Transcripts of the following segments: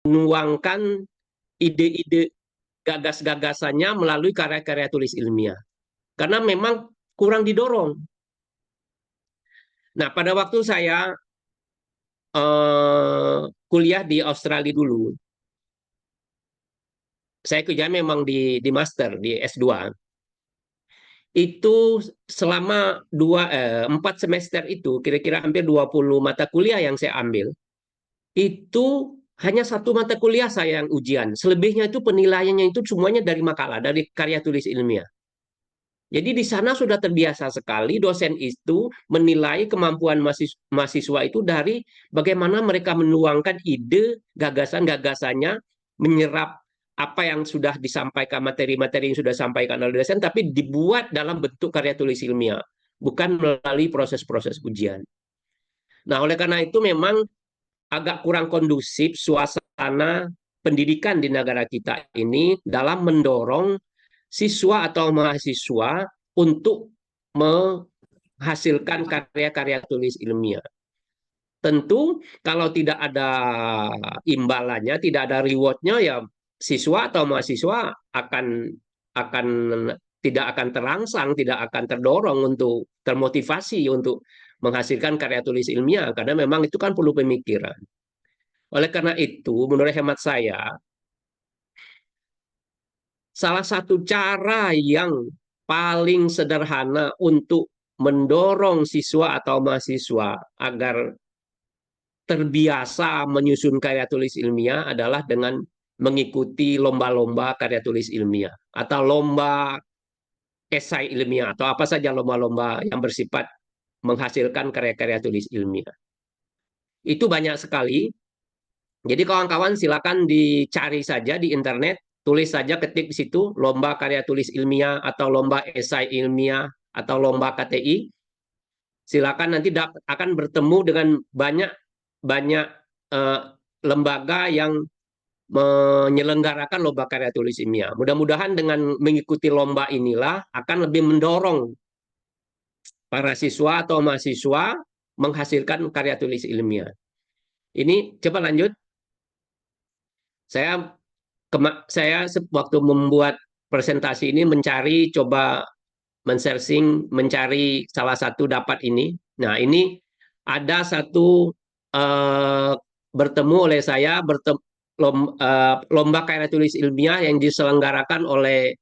menuangkan ide-ide gagas-gagasannya melalui karya-karya tulis ilmiah. Karena memang kurang didorong. Nah, pada waktu saya kuliah di Australia dulu, saya kerja memang di master, di S2. Itu selama 4 semester itu, kira-kira hampir 20 mata kuliah yang saya ambil, itu hanya satu mata kuliah saya yang ujian. Selebihnya itu penilaiannya itu semuanya dari makalah, dari karya tulis ilmiah. Jadi di sana sudah terbiasa sekali dosen itu menilai kemampuan mahasiswa itu dari bagaimana mereka menuangkan ide, gagasan-gagasannya, menyerap apa yang sudah disampaikan, materi-materi yang sudah disampaikan oleh dosen, tapi dibuat dalam bentuk karya tulis ilmiah, bukan melalui proses-proses ujian. Nah, oleh karena itu memang agak kurang kondusif suasana pendidikan di negara kita ini dalam mendorong siswa atau mahasiswa untuk menghasilkan karya-karya tulis ilmiah. Tentu kalau tidak ada imbalannya, tidak ada rewardnya, ya siswa atau mahasiswa akan tidak akan terangsang, tidak akan terdorong untuk termotivasi untuk menghasilkan karya tulis ilmiah karena memang itu kan perlu pemikiran. Oleh karena itu, menurut hemat saya, salah satu cara yang paling sederhana untuk mendorong siswa atau mahasiswa agar terbiasa menyusun karya tulis ilmiah adalah dengan mengikuti lomba-lomba karya tulis ilmiah atau lomba esai ilmiah atau apa saja lomba-lomba yang bersifat menghasilkan karya-karya tulis ilmiah. Itu banyak sekali. Jadi kawan-kawan silakan dicari saja di internet, tulis saja, ketik di situ lomba karya tulis ilmiah atau lomba esai ilmiah atau lomba KTI. Silakan nanti akan bertemu dengan banyak banyak eh, lembaga yang menyelenggarakan lomba karya tulis ilmiah. Mudah-mudahan dengan mengikuti lomba inilah akan lebih mendorong para siswa atau mahasiswa menghasilkan karya tulis ilmiah. Ini coba lanjut. Saya saya waktu membuat presentasi ini coba men-searching, mencari salah satu dapat ini. Nah, ini ada satu eh, bertemu oleh saya lomba karya tulis ilmiah yang diselenggarakan oleh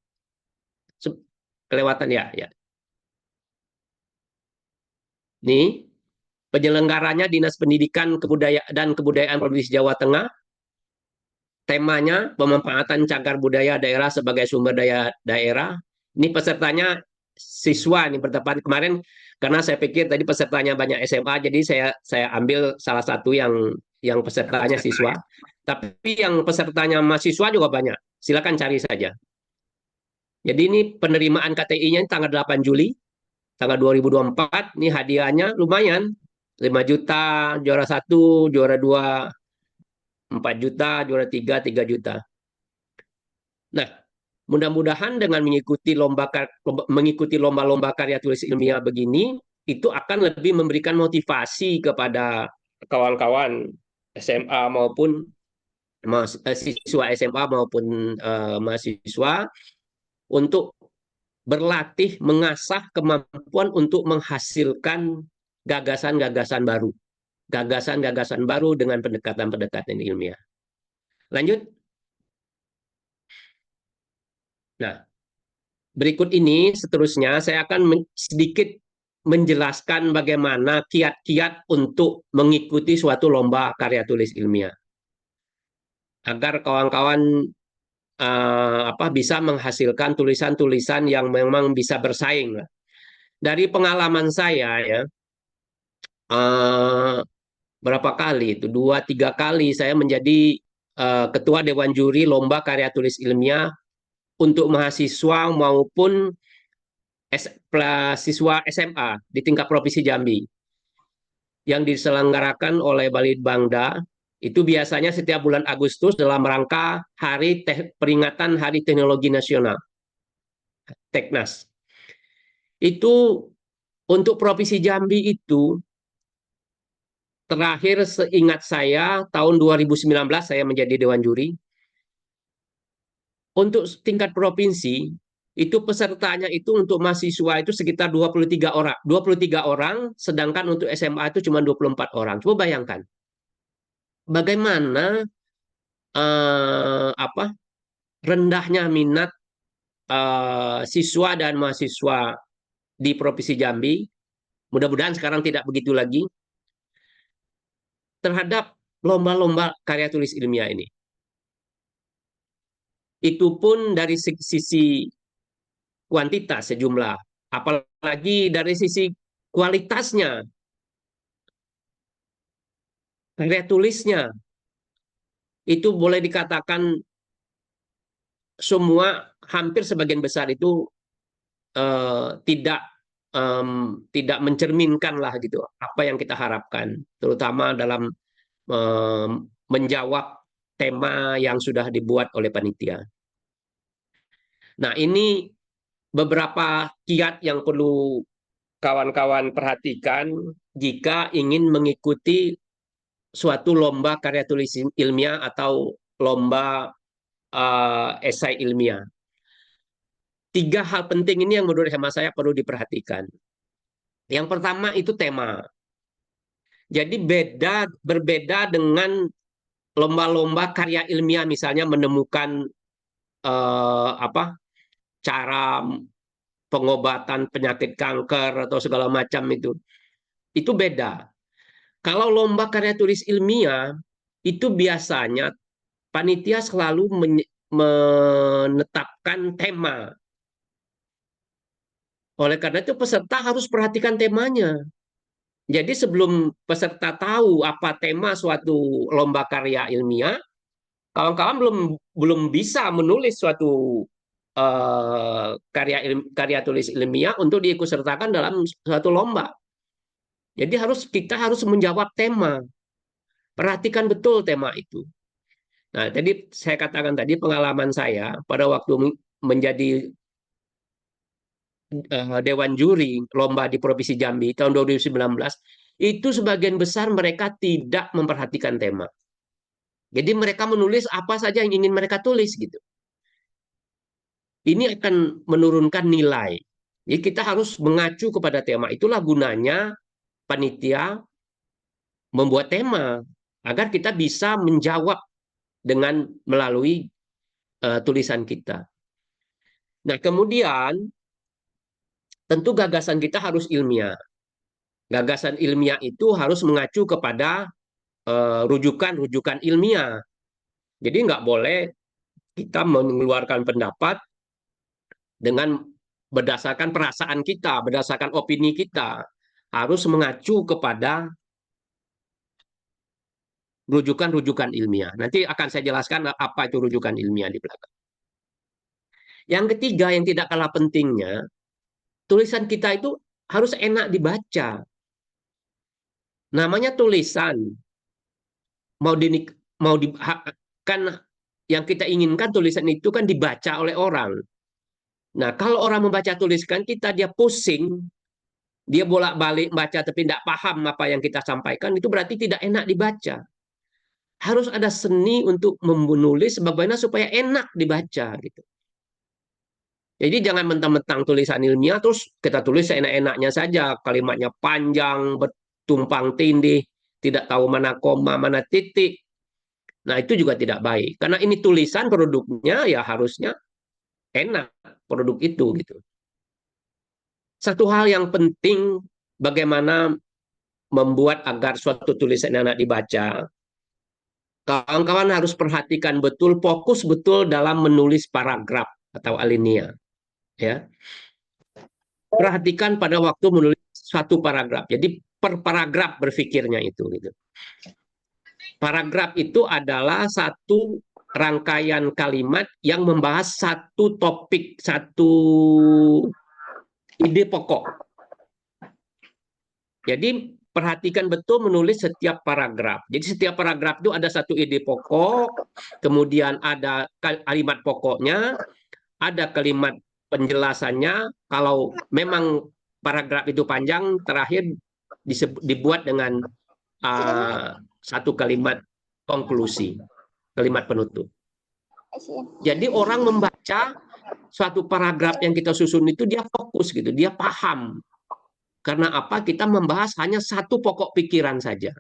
kelewatan ya, ya. Ini penyelenggaranya Dinas Pendidikan dan Kebudayaan Provinsi Jawa Tengah. Temanya pemanfaatan cagar budaya daerah sebagai sumber daya daerah. Ini pesertanya siswa nih bertepatan kemarin karena saya pikir tadi pesertanya banyak SMA, jadi saya ambil salah satu yang pesertanya siswa. Tapi yang pesertanya mahasiswa juga banyak. Silakan cari saja. Jadi ini penerimaan KTI-nya tanggal 8 Juli tanggal 2024. Ini hadiahnya lumayan. 5 juta juara 1, juara 2 4 juta, juara 3 3 juta. Nah, mudah-mudahan dengan mengikuti lomba-lomba karya tulis ilmiah begini, itu akan lebih memberikan motivasi kepada kawan-kawan SMA maupun siswa SMA maupun mahasiswa untuk berlatih mengasah kemampuan untuk menghasilkan gagasan-gagasan baru. Gagasan-gagasan baru dengan pendekatan-pendekatan ilmiah. Lanjut. Nah, berikut ini seterusnya saya akan sedikit menjelaskan bagaimana kiat-kiat untuk mengikuti suatu lomba karya tulis ilmiah agar kawan-kawan bisa menghasilkan tulisan-tulisan yang memang bisa bersaing. Dari pengalaman saya ya, uh, berapa kali itu 2-3 kali saya menjadi ketua dewan juri lomba karya tulis ilmiah untuk mahasiswa maupun siswa SMA di tingkat provinsi Jambi yang diselenggarakan oleh Balitbangda. Itu biasanya setiap bulan Agustus dalam rangka peringatan Hari Teknologi Nasional, Teknas. Itu untuk provinsi Jambi itu terakhir seingat saya tahun 2019 saya menjadi dewan juri. Untuk tingkat provinsi itu pesertanya itu untuk mahasiswa itu sekitar 23 orang. 23 orang, sedangkan untuk SMA itu cuma 24 orang. Coba bayangkan bagaimana apa rendahnya minat siswa dan mahasiswa di Provinsi Jambi. Mudah-mudahan sekarang tidak begitu lagi terhadap lomba-lomba karya tulis ilmiah ini. Itu pun dari sisi kuantitas sejumlah, apalagi dari sisi kualitasnya, karya tulisnya, itu boleh dikatakan semua hampir sebagian besar itu tidak tidak mencerminkan lah gitu apa yang kita harapkan, terutama dalam menjawab tema yang sudah dibuat oleh panitia. Nah, ini beberapa kiat yang perlu kawan-kawan perhatikan jika ingin mengikuti suatu lomba karya tulis ilmiah atau lomba esai ilmiah. 3 hal penting ini yang menurut hemat saya perlu diperhatikan. Yang pertama itu tema. Jadi berbeda dengan lomba-lomba karya ilmiah, misalnya menemukan apa cara pengobatan penyakit kanker atau segala macam itu beda. Kalau lomba karya tulis ilmiah itu biasanya panitia selalu menetapkan tema. Oleh karena itu peserta harus perhatikan temanya. Jadi sebelum peserta tahu apa tema suatu lomba karya ilmiah, kawan-kawan belum bisa menulis suatu karya tulis ilmiah untuk diikutsertakan dalam suatu lomba. Jadi kita harus menjawab tema. Perhatikan betul tema itu. Nah, jadi saya katakan tadi pengalaman saya pada waktu menjadi Dewan Juri lomba di Provinsi Jambi tahun 2019, itu sebagian besar mereka tidak memperhatikan tema. Jadi mereka menulis apa saja yang ingin mereka tulis gitu. Ini akan menurunkan nilai. Jadi kita harus mengacu kepada tema. Itulah gunanya panitia membuat tema agar kita bisa menjawab dengan melalui tulisan kita. Nah, kemudian tentu gagasan kita harus ilmiah. Gagasan ilmiah itu harus mengacu kepada rujukan-rujukan ilmiah. Jadi nggak boleh kita mengeluarkan pendapat dengan berdasarkan perasaan kita, berdasarkan opini kita. Harus mengacu kepada rujukan-rujukan ilmiah. Nanti akan saya jelaskan apa itu rujukan ilmiah di belakang. Yang ketiga yang tidak kalah pentingnya, tulisan kita itu harus enak dibaca. Namanya tulisan, mau di kan yang kita inginkan tulisan itu kan dibaca oleh orang. Nah, kalau orang membaca tulisan kita, dia pusing, dia bolak-balik baca tapi tidak paham apa yang kita sampaikan, itu berarti tidak enak dibaca. Harus ada seni untuk menulis bagaimana supaya enak dibaca gitu. Jadi jangan mentang-mentang tulisan ilmiah terus kita tulis seenak-enaknya saja, kalimatnya panjang, bertumpang tindih, tidak tahu mana koma, mana titik. Nah, itu juga tidak baik. Karena ini tulisan produknya ya harusnya enak produk itu gitu. Satu hal yang penting bagaimana membuat agar suatu tulisan enak dibaca. Kawan-kawan harus perhatikan betul, fokus betul dalam menulis paragraf atau alinea. Ya. Perhatikan pada waktu menulis satu paragraf. Jadi per paragraf berpikirnya itu gitu. Paragraf itu adalah satu rangkaian kalimat yang membahas satu topik, satu ide pokok. Jadi perhatikan betul menulis setiap paragraf. Jadi setiap paragraf itu ada satu ide pokok, kemudian ada kalimat pokoknya, ada kalimat penjelasannya. Kalau memang paragraf itu panjang, terakhir dibuat dengan satu kalimat konklusi, kalimat penutup. Jadi orang membaca suatu paragraf yang kita susun itu dia fokus gitu, dia paham. Karena apa? Kita membahas hanya satu pokok pikiran saja.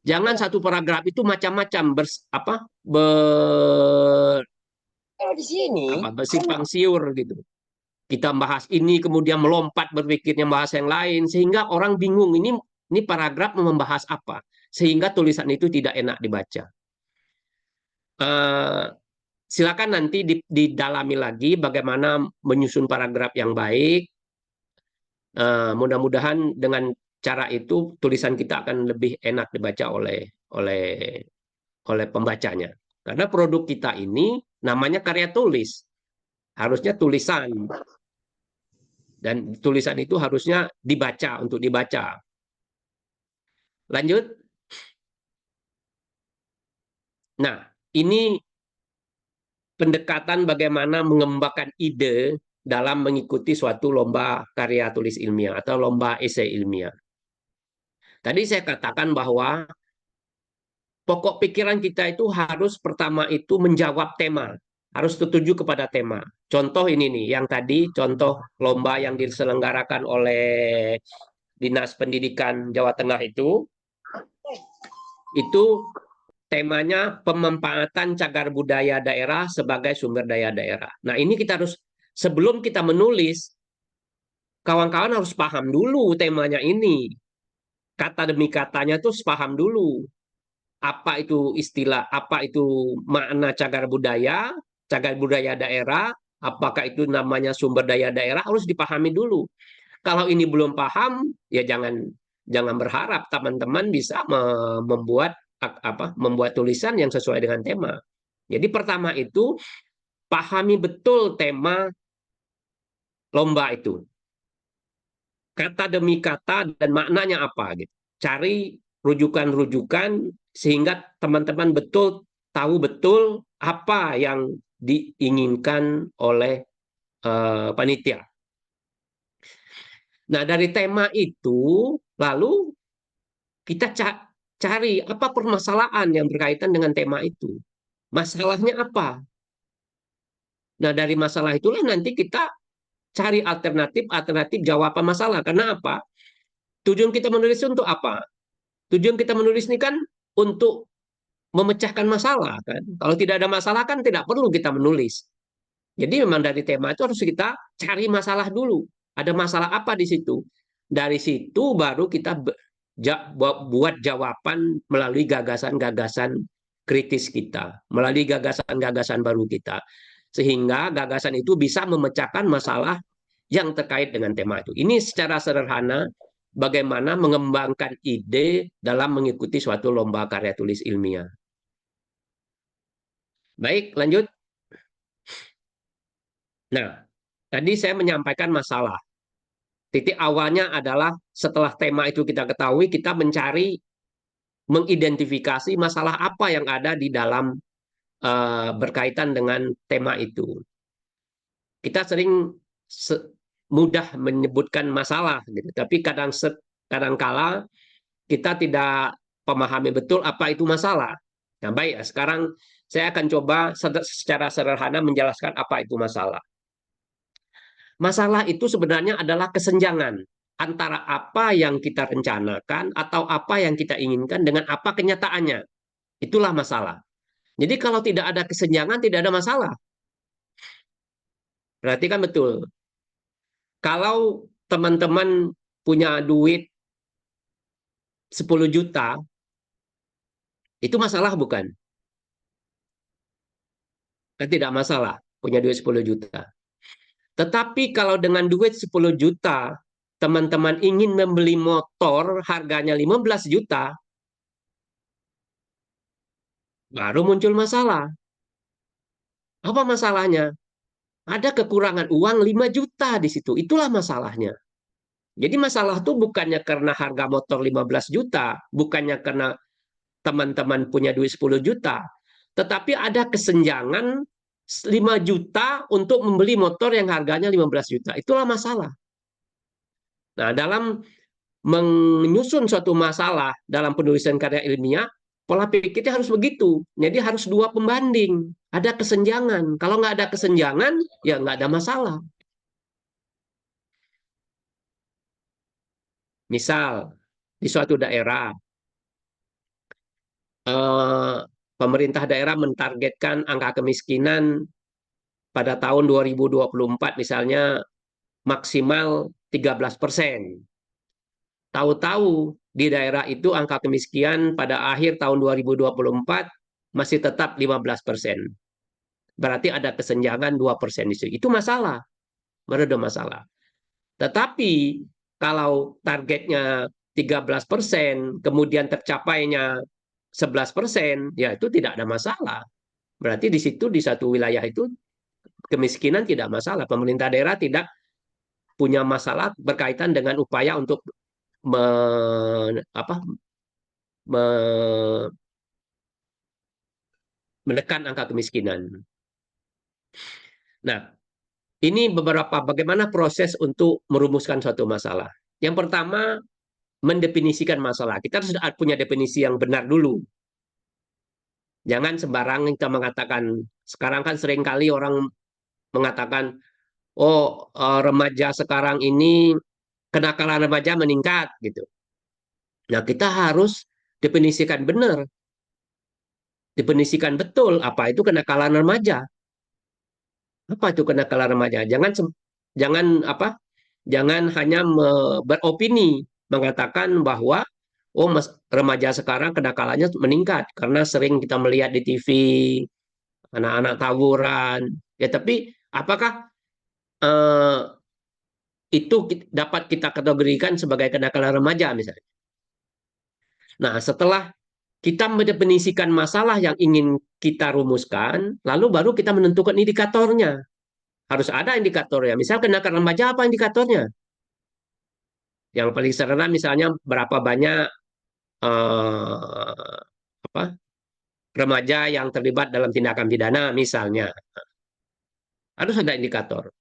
Jangan satu paragraf itu macam-macam di sini bersimpang siur gitu. Kita bahas ini kemudian melompat berpikirnya bahas yang lain sehingga orang bingung ini paragraf membahas apa sehingga tulisan itu tidak enak dibaca. Silakan nanti didalami lagi bagaimana menyusun paragraf yang baik. Mudah-mudahan dengan cara itu tulisan kita akan lebih enak dibaca oleh pembacanya. Karena produk kita ini namanya karya tulis, harusnya tulisan. Dan tulisan itu harusnya dibaca, untuk dibaca. Lanjut. Nah, ini pendekatan bagaimana mengembangkan ide dalam mengikuti suatu lomba karya tulis ilmiah atau lomba esai ilmiah. Tadi saya katakan bahwa pokok pikiran kita itu harus pertama itu menjawab tema, harus tertuju kepada tema. Contoh ini nih, yang tadi contoh lomba yang diselenggarakan oleh Dinas Pendidikan Jawa Tengah itu temanya pemanfaatan cagar budaya daerah sebagai sumber daya daerah. Nah ini kita harus, sebelum kita menulis, kawan-kawan harus paham dulu temanya ini. Kata demi katanya tuh paham dulu. Apa itu istilah, apa itu makna cagar budaya daerah, apakah itu namanya sumber daya daerah, harus dipahami dulu. Kalau ini belum paham, ya jangan berharap teman-teman bisa membuat tulisan yang sesuai dengan tema. Jadi pertama itu pahami betul tema lomba itu. Kata demi kata dan maknanya apa gitu. Cari rujukan-rujukan sehingga teman-teman tahu betul apa yang diinginkan oleh panitia. Nah, dari tema itu lalu kita cari apa permasalahan yang berkaitan dengan tema itu. Masalahnya apa? Nah, dari masalah itulah nanti kita cari alternatif jawaban masalah. Karena apa? Tujuan kita menulis untuk apa? Tujuan kita menulis ini kan untuk memecahkan masalah kan. Kalau tidak ada masalah kan tidak perlu kita menulis. Jadi memang dari tema itu harus kita cari masalah dulu. Ada masalah apa di situ? Dari situ baru kita buat jawaban melalui gagasan-gagasan kritis kita, melalui gagasan-gagasan baru kita. Sehingga gagasan itu bisa memecahkan masalah yang terkait dengan tema itu. Ini secara sederhana bagaimana mengembangkan ide dalam mengikuti suatu lomba karya tulis ilmiah. Baik, lanjut. Nah, tadi saya menyampaikan masalah. Titik awalnya adalah setelah tema itu kita ketahui, kita mengidentifikasi masalah apa yang ada di dalam berkaitan dengan tema itu. Kita sering mudah menyebutkan masalah, gitu. Tapi kadang-kala kita tidak memahami betul apa itu masalah. Nah, baik, sekarang saya akan coba secara sederhana menjelaskan apa itu masalah. Masalah itu sebenarnya adalah kesenjangan antara apa yang kita rencanakan atau apa yang kita inginkan dengan apa kenyataannya. Itulah masalah. Jadi kalau tidak ada kesenjangan, tidak ada masalah. Berarti kan betul. Kalau teman-teman punya duit 10 juta, itu masalah bukan? Kan tidak masalah punya duit 10 juta. Tetapi kalau dengan duit 10 juta, teman-teman ingin membeli motor harganya 15 juta, baru muncul masalah. Apa masalahnya? Ada kekurangan uang 5 juta di situ. Itulah masalahnya. Jadi masalah itu bukannya karena harga motor 15 juta, bukannya karena teman-teman punya duit 10 juta, tetapi ada kesenjangan 5 juta untuk membeli motor yang harganya 15 juta. Itulah masalah. Nah, dalam menyusun suatu masalah dalam penulisan karya ilmiah, pola pikirnya harus begitu. Jadi harus dua pembanding. Ada kesenjangan. Kalau nggak ada kesenjangan, ya nggak ada masalah. Misal, di suatu daerah, eh, pemerintah daerah mentargetkan angka kemiskinan pada tahun 2024 misalnya maksimal 13%. Tahu-tahu di daerah itu angka kemiskinan pada akhir tahun 2024 masih tetap 15%. Berarti ada kesenjangan 2% di situ. Itu masalah, baru ada masalah. Tetapi kalau targetnya 13%, kemudian tercapainya 11%, ya itu tidak ada masalah. Berarti di situ di satu wilayah itu kemiskinan tidak masalah. Pemerintah daerah tidak punya masalah berkaitan dengan upaya untuk me, apa, me, menekan angka kemiskinan. Nah, ini beberapa bagaimana proses untuk merumuskan suatu masalah. Yang pertama, mendefinisikan masalah. Kita harus punya definisi yang benar dulu. Jangan sembarang kita mengatakan, sekarang kan seringkali orang mengatakan, oh remaja sekarang ini, kenakalan remaja meningkat gitu. Nah, kita harus definisikan benar, definisikan betul apa itu kenakalan remaja. Apa itu kenakalan remaja? Jangan apa? Jangan hanya beropini mengatakan bahwa oh remaja sekarang kenakalannya meningkat karena sering kita melihat di TV anak-anak tawuran. Ya tapi apakah eh, itu dapat kita kategorikan sebagai kenakalan remaja misalnya? Nah, setelah kita mendefinisikan masalah yang ingin kita rumuskan, lalu baru kita menentukan indikatornya. Harus ada indikatornya. Misal kenakalan remaja apa indikatornya? Yang paling sederhana misalnya berapa banyak eh, apa remaja yang terlibat dalam tindakan pidana misalnya. Harus ada indikator.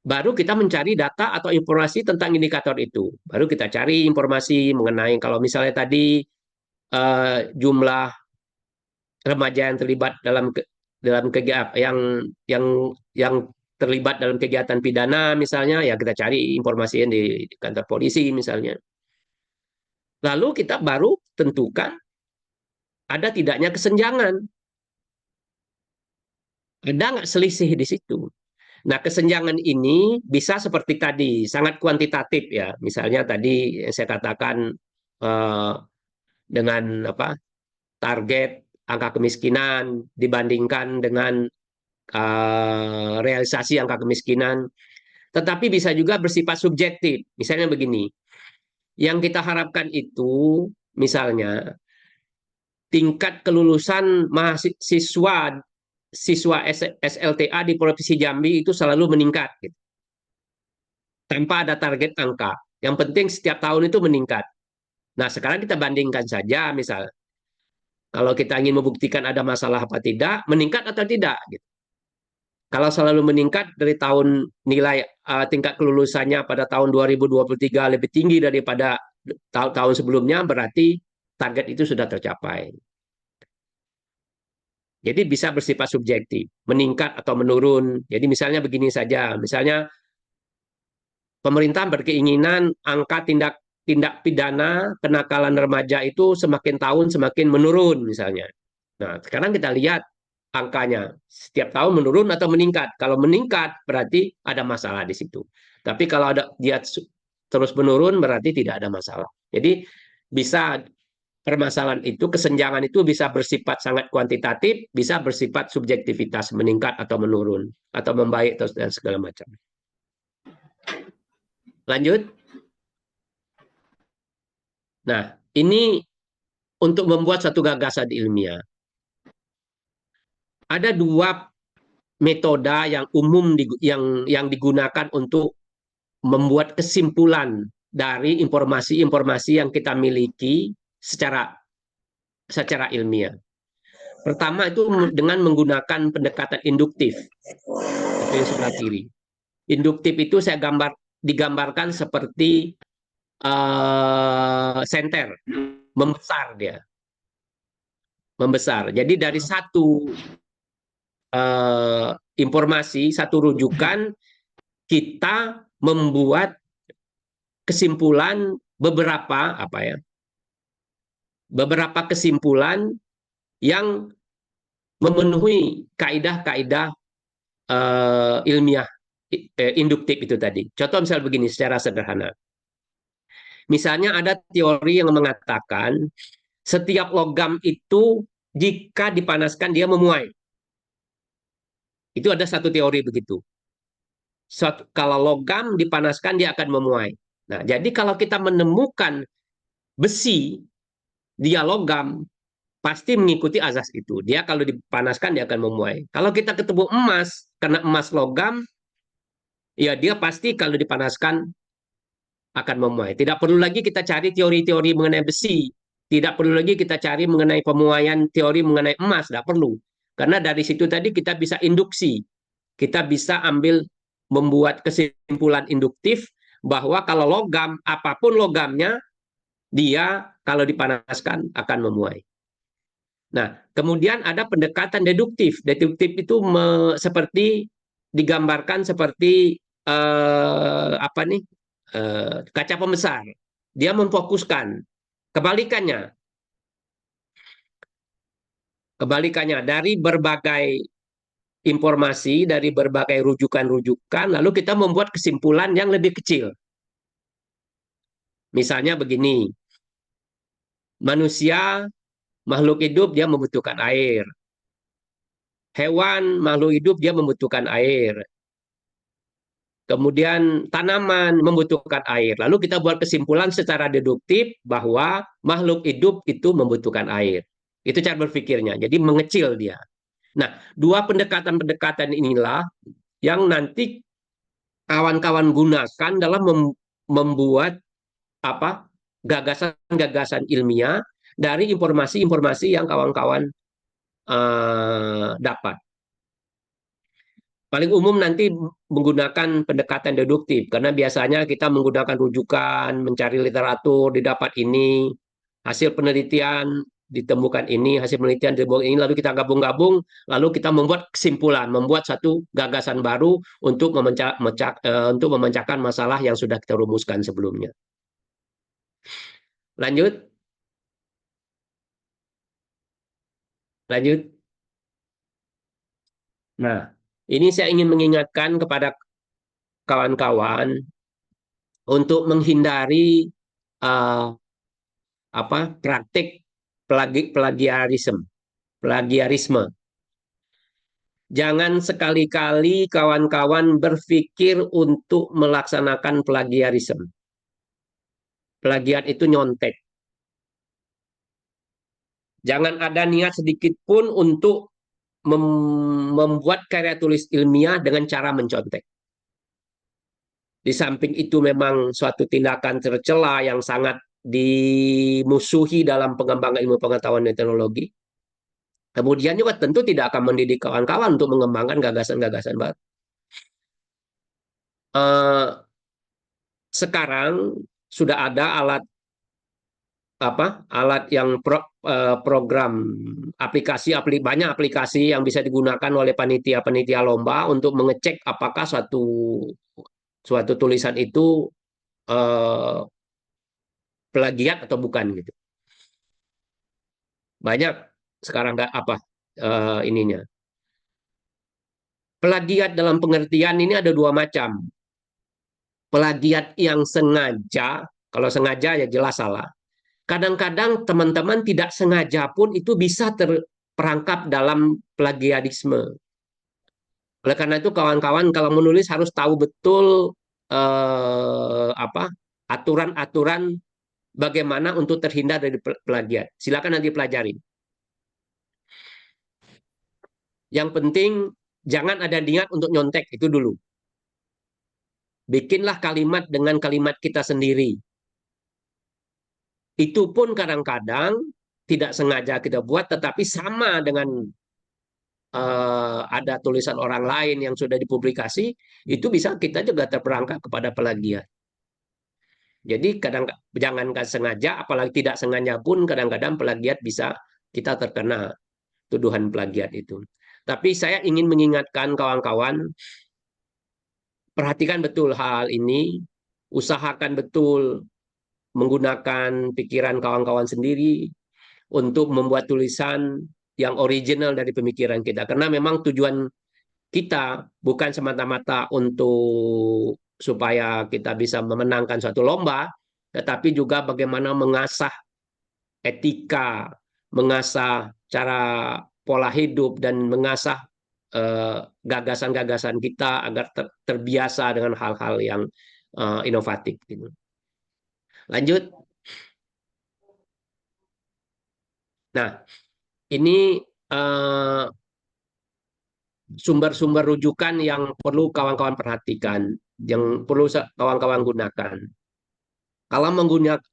Baru kita mencari data atau informasi tentang indikator itu. Baru kita cari informasi mengenai kalau misalnya tadi jumlah remaja yang terlibat dalam kegiatan yang yang terlibat dalam kegiatan pidana misalnya ya kita cari informasinya di kantor polisi misalnya. Lalu kita baru tentukan ada tidaknya kesenjangan, ada nggak selisih di situ. Nah, kesenjangan ini bisa seperti tadi, sangat kuantitatif ya. Misalnya tadi yang saya katakan eh, dengan apa target angka kemiskinan dibandingkan dengan realisasi angka kemiskinan. Tetapi bisa juga bersifat subjektif. Misalnya begini, yang kita harapkan itu misalnya tingkat kelulusan mahasiswa SLTA di Provinsi Jambi itu selalu meningkat gitu. Tanpa ada target angka. Yang penting setiap tahun itu meningkat. Nah, sekarang kita bandingkan saja misal kalau kita ingin membuktikan ada masalah apa tidak, meningkat atau tidak gitu. Kalau selalu meningkat dari tahun nilai tingkat kelulusannya pada tahun 2023 lebih tinggi daripada tahun sebelumnya, berarti target itu sudah tercapai. Jadi bisa bersifat subjektif, meningkat atau menurun. Jadi misalnya begini saja, misalnya pemerintah berkeinginan angka tindak tindak pidana kenakalan remaja itu semakin tahun semakin menurun misalnya. Nah, sekarang kita lihat angkanya setiap tahun menurun atau meningkat. Kalau meningkat berarti ada masalah di situ. Tapi kalau ada dia terus menurun berarti tidak ada masalah. Jadi bisa permasalahan itu kesenjangan itu bisa bersifat sangat kuantitatif, bisa bersifat subjektivitas meningkat atau menurun atau membaik terus dan segala macam. Lanjut. Nah, ini untuk membuat satu gagasan ilmiah. Ada dua metode yang umum yang digunakan untuk membuat kesimpulan dari informasi-informasi yang kita miliki secara ilmiah. Pertama itu dengan menggunakan pendekatan induktif. Itu yang sebelah kiri. Induktif itu digambarkan seperti senter, membesar dia, membesar. Jadi dari satu eh, informasi, satu rujukan, kita membuat kesimpulan beberapa apa ya, beberapa kesimpulan yang memenuhi kaidah-kaidah ilmiah induktif itu tadi. Contoh misal begini secara sederhana. Misalnya ada teori yang mengatakan setiap logam itu jika dipanaskan dia memuai. Itu ada satu teori begitu. Kalau logam dipanaskan dia akan memuai. Nah, jadi kalau kita menemukan besi, dia logam, pasti mengikuti azas itu. Dia kalau dipanaskan dia akan memuai. Kalau kita ketemu emas, karena emas logam, ya dia pasti kalau dipanaskan akan memuai. Tidak perlu lagi kita cari teori-teori mengenai besi. Tidak perlu lagi kita cari mengenai pemuaian teori mengenai emas. Tidak perlu. Karena dari situ tadi kita bisa induksi. Kita bisa ambil membuat kesimpulan induktif bahwa kalau logam, apapun logamnya, dia kalau dipanaskan akan memuai. Nah, kemudian ada pendekatan deduktif. Deduktif itu seperti digambarkan seperti apa nih? Kaca pembesar. Dia memfokuskan. Kebalikannya, kebalikannya dari berbagai informasi, dari berbagai rujukan-rujukan, lalu kita membuat kesimpulan yang lebih kecil. Misalnya begini, manusia, makhluk hidup, dia membutuhkan air. Hewan, makhluk hidup, dia membutuhkan air. Kemudian tanaman membutuhkan air. Lalu kita buat kesimpulan secara deduktif bahwa makhluk hidup itu membutuhkan air. Itu cara berpikirnya. Jadi mengecil dia. Nah, dua pendekatan-pendekatan inilah yang nanti kawan-kawan gunakan dalam membuat apa gagasan-gagasan ilmiah dari informasi-informasi yang kawan-kawan dapat. Paling umum nanti menggunakan pendekatan deduktif, karena biasanya kita menggunakan rujukan, mencari literatur, didapat ini, hasil penelitian ditemukan ini, hasil penelitian ditemukan ini, lalu kita gabung-gabung, lalu kita membuat kesimpulan, membuat satu gagasan baru untuk untuk memecahkan masalah yang sudah kita rumuskan sebelumnya. Lanjut, lanjut. Nah, ini saya ingin mengingatkan kepada kawan-kawan untuk menghindari uh, praktik plagiarisme. Plagiarisme. Jangan sekali-kali kawan-kawan berpikir untuk melaksanakan plagiarisme. Plagiat itu nyontek. Jangan ada niat sedikit pun untuk membuat karya tulis ilmiah dengan cara mencontek. Di samping itu memang suatu tindakan tercela yang sangat dimusuhi dalam pengembangan ilmu pengetahuan dan teknologi. Kemudian juga tentu tidak akan mendidik kawan-kawan untuk mengembangkan gagasan-gagasan baru. Sekarang sudah ada alat yang program banyak aplikasi yang bisa digunakan oleh panitia-panitia lomba untuk mengecek apakah suatu tulisan itu eh, plagiat atau bukan gitu. Banyak sekarang nggak ininya. Plagiat dalam pengertian ini ada dua macam. Plagiat yang sengaja, kalau sengaja ya jelas salah. Kadang-kadang teman-teman tidak sengaja pun itu bisa terperangkap dalam plagiarisme. Oleh karena itu kawan-kawan kalau menulis harus tahu betul aturan-aturan bagaimana untuk terhindar dari plagiat. Silakan nanti pelajari. Yang penting jangan ada niat untuk nyontek, itu dulu. Bikinlah kalimat dengan kalimat kita sendiri. Itu pun kadang-kadang tidak sengaja kita buat, tetapi sama dengan ada tulisan orang lain yang sudah dipublikasi, itu bisa kita juga terperangkap kepada plagiat. Jadi kadang jangankan sengaja, apalagi tidak sengaja pun kadang-kadang plagiat bisa kita terkena tuduhan plagiat itu. Tapi saya ingin mengingatkan kawan-kawan, perhatikan betul hal ini, usahakan betul menggunakan pikiran kawan-kawan sendiri untuk membuat tulisan yang original dari pemikiran kita. Karena memang tujuan kita bukan semata-mata untuk supaya kita bisa memenangkan suatu lomba, tetapi juga bagaimana mengasah etika, mengasah cara pola hidup, dan mengasah gagasan-gagasan kita agar terbiasa dengan hal-hal yang inovatif. Gitu. Lanjut. Nah, ini eh, sumber-sumber rujukan yang perlu kawan-kawan perhatikan, yang perlu kawan-kawan gunakan. Kalau menggunakan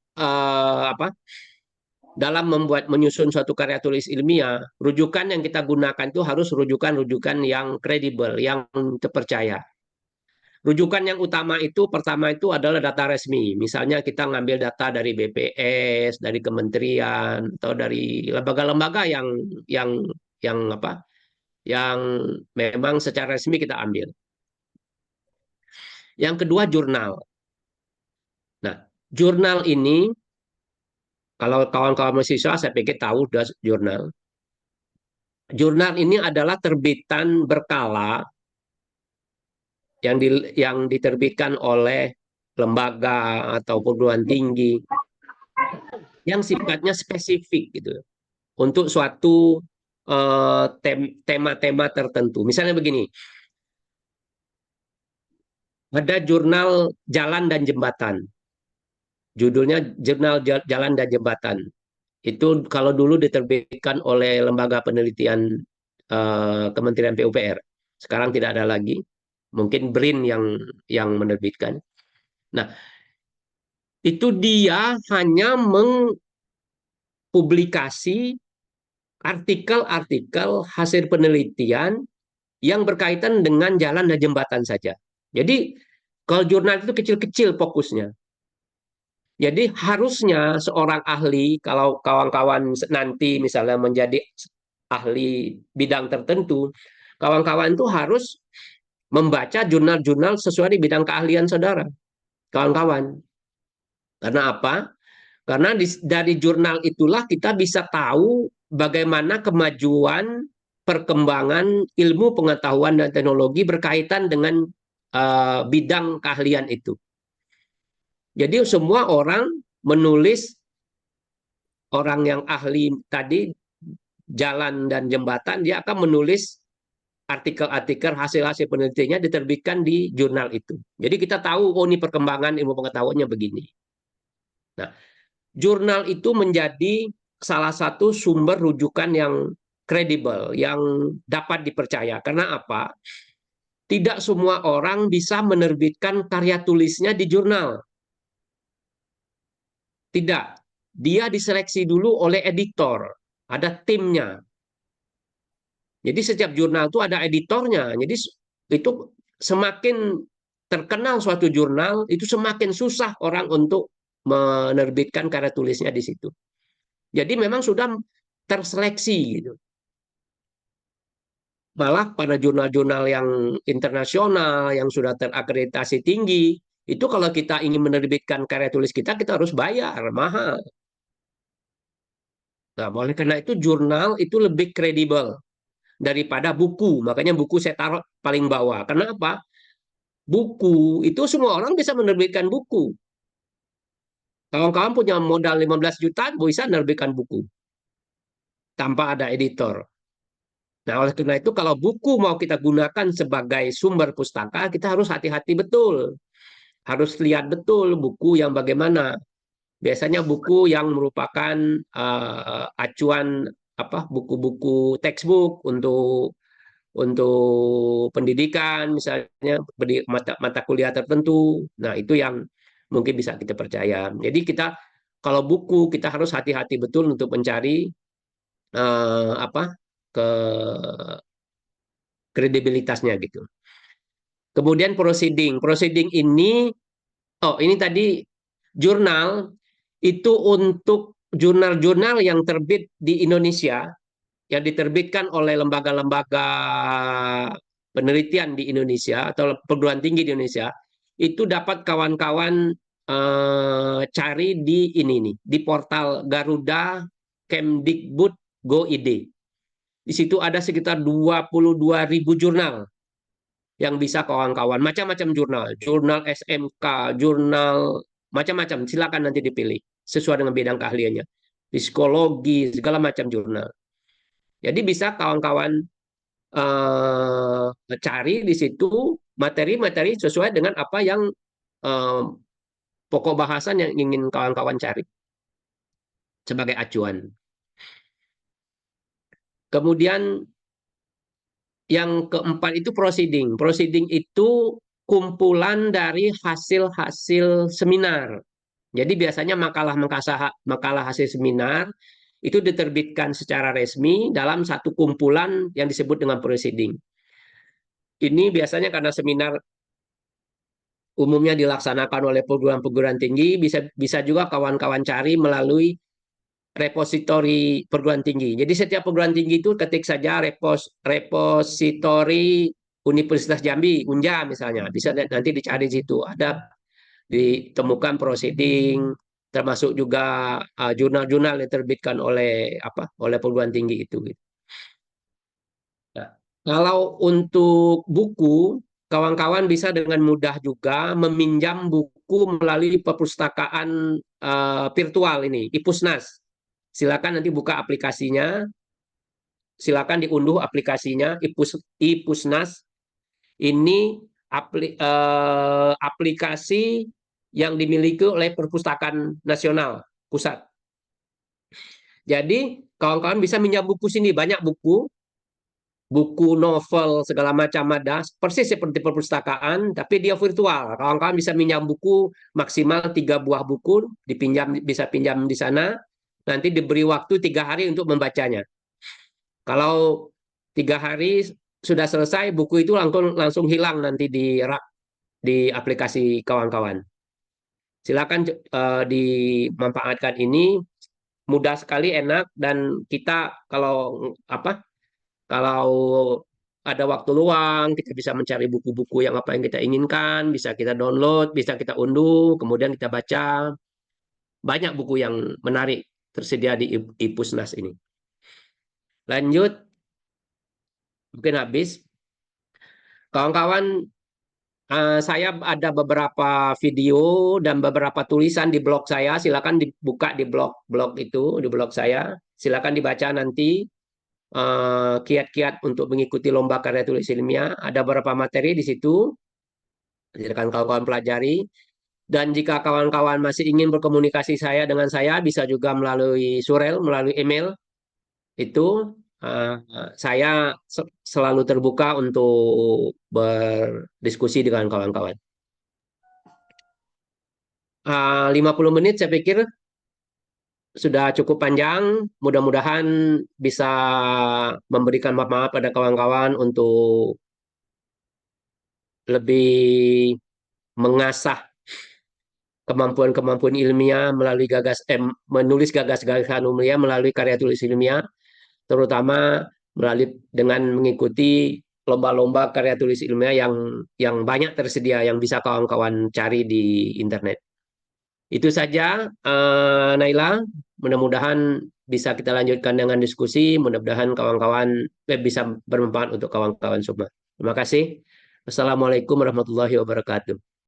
apa dalam menyusun suatu karya tulis ilmiah, rujukan yang kita gunakan itu harus rujukan-rujukan yang kredibel, yang terpercaya. Rujukan yang utama itu pertama itu adalah data resmi. Misalnya kita ngambil data dari BPS, dari kementerian, atau dari lembaga-lembaga yang yang apa? Yang memang secara resmi kita ambil. Yang kedua jurnal. Nah, jurnal ini kalau kawan-kawan mahasiswa saya pikir tahu udah jurnal. Jurnal ini adalah terbitan berkala yang diterbitkan oleh lembaga atau perguruan tinggi yang sifatnya spesifik gitu untuk suatu tema-tema tertentu. Misalnya begini, ada jurnal Jalan dan Jembatan. Judulnya Jurnal Jalan dan Jembatan. Itu kalau dulu diterbitkan oleh lembaga penelitian Kementerian PUPR. Sekarang tidak ada lagi. Mungkin BRIN yang menerbitkan. Nah, itu dia hanya mengpublikasi artikel-artikel hasil penelitian yang berkaitan dengan jalan dan jembatan saja. Jadi kalau jurnal itu kecil-kecil fokusnya. Jadi harusnya seorang ahli, kalau kawan-kawan nanti misalnya menjadi ahli bidang tertentu, kawan-kawan itu harus membaca jurnal-jurnal sesuai di bidang keahlian saudara, kawan-kawan. Karena apa? Karena dari jurnal itulah kita bisa tahu bagaimana kemajuan perkembangan ilmu pengetahuan dan teknologi berkaitan dengan bidang keahlian itu. Jadi semua orang menulis, orang yang ahli tadi jalan dan jembatan, dia akan menulis artikel-artikel hasil-hasil penelitiannya diterbitkan di jurnal itu. Jadi kita tahu, oh ini perkembangan ilmu pengetahuannya begini. Nah, jurnal itu menjadi salah satu sumber rujukan yang kredibel, yang dapat dipercaya. Karena apa? Tidak semua orang bisa menerbitkan karya tulisnya di jurnal. Tidak. Dia diseleksi dulu oleh editor. Ada timnya. Jadi setiap jurnal itu ada editornya. Jadi itu semakin terkenal suatu jurnal, itu semakin susah orang untuk menerbitkan karya tulisnya di situ. Jadi memang sudah terseleksi gitu. Malah pada jurnal-jurnal yang internasional yang sudah terakreditasi tinggi, itu kalau kita ingin menerbitkan karya tulis kita harus bayar mahal. Nah, oleh karena itu jurnal itu lebih kredibel daripada buku. Makanya buku saya taruh paling bawah. Kenapa? Buku itu semua orang bisa menerbitkan buku. Kawan-kawan punya modal 15 juta bisa menerbitkan buku tanpa ada editor. Nah, oleh karena itu kalau buku mau kita gunakan sebagai sumber pustaka, kita harus hati-hati betul. Harus lihat betul buku yang bagaimana. Biasanya buku yang merupakan acuan apa buku-buku textbook untuk pendidikan misalnya mata kuliah tertentu. Nah, itu yang mungkin bisa kita percaya. Jadi kita kalau buku kita harus hati-hati betul untuk mencari apa ke kredibilitasnya gitu. Kemudian proceeding. Proceeding ini oh ini tadi jurnal itu untuk jurnal-jurnal yang terbit di Indonesia, yang diterbitkan oleh lembaga-lembaga penelitian di Indonesia atau perguruan tinggi di Indonesia, itu dapat kawan-kawan cari di ini nih, di portal Garuda Kemdikbud Go ID. Di situ ada sekitar 22.000 jurnal yang bisa kawan-kawan, macam-macam jurnal, jurnal SMK, jurnal macam-macam, silakan nanti dipilih sesuai dengan bidang keahliannya. Psikologi, segala macam jurnal. Jadi bisa kawan-kawan cari di situ materi-materi sesuai dengan apa yang eh, pokok bahasan yang ingin kawan-kawan cari sebagai acuan. Kemudian yang keempat itu proceeding. Proceeding itu kumpulan dari hasil-hasil seminar. Jadi biasanya makalah hasil seminar itu diterbitkan secara resmi dalam satu kumpulan yang disebut dengan proceeding. Ini biasanya karena seminar umumnya dilaksanakan oleh perguruan-perguruan tinggi, bisa juga kawan-kawan cari melalui repositori perguruan tinggi. Jadi setiap perguruan tinggi itu ketik saja repositori Universitas Jambi, Unja misalnya, bisa nanti dicari di situ. Ada ditemukan proceeding, termasuk juga jurnal-jurnal yang diterbitkan oleh perguruan tinggi itu. Nah, kalau untuk buku, kawan-kawan bisa dengan mudah juga meminjam buku melalui perpustakaan virtual ini, IPUSNAS. Silakan nanti buka aplikasinya, silakan diunduh aplikasinya IPUSNAS. Ini aplikasi yang dimiliki oleh Perpustakaan Nasional Pusat. Jadi kawan-kawan bisa minjam buku sini, banyak buku novel segala macam ada, persis seperti perpustakaan, tapi dia virtual. Kawan-kawan bisa minjam buku maksimal 3 buah buku, bisa pinjam di sana. Nanti diberi waktu 3 hari untuk membacanya. Kalau 3 hari sudah selesai, buku itu langsung hilang nanti di rak di aplikasi kawan-kawan. Silakan dimanfaatkan ini, mudah sekali, enak, dan kita kalau ada waktu luang, kita bisa mencari buku-buku yang apa yang kita inginkan, bisa kita download, bisa kita unduh, kemudian kita baca. Banyak buku yang menarik tersedia di IPUSNAS ini. Lanjut, mungkin habis. Kawan-kawan, saya ada beberapa video dan beberapa tulisan di blog saya. Silakan dibuka di blog itu, di blog saya. Silakan dibaca nanti kiat-kiat untuk mengikuti lomba karya tulis ilmiah. Ada beberapa materi di situ. Silakan kawan-kawan pelajari. Dan jika kawan-kawan masih ingin berkomunikasi dengan saya bisa juga melalui surel, melalui email. Itu saya selalu terbuka untuk berdiskusi dengan kawan-kawan. 50 menit saya pikir sudah cukup panjang. Mudah-mudahan bisa memberikan maaf pada kawan-kawan untuk lebih mengasah kemampuan-kemampuan ilmiah melalui menulis gagasan ilmiah melalui karya tulis ilmiah, terutama dengan mengikuti lomba-lomba karya tulis ilmiah yang banyak tersedia yang bisa kawan-kawan cari di internet. Itu saja, Naila. Mudah-mudahan bisa kita lanjutkan dengan diskusi. Mudah-mudahan kawan-kawan bisa bermanfaat untuk kawan-kawan semua. Terima kasih. Wassalamualaikum warahmatullahi wabarakatuh.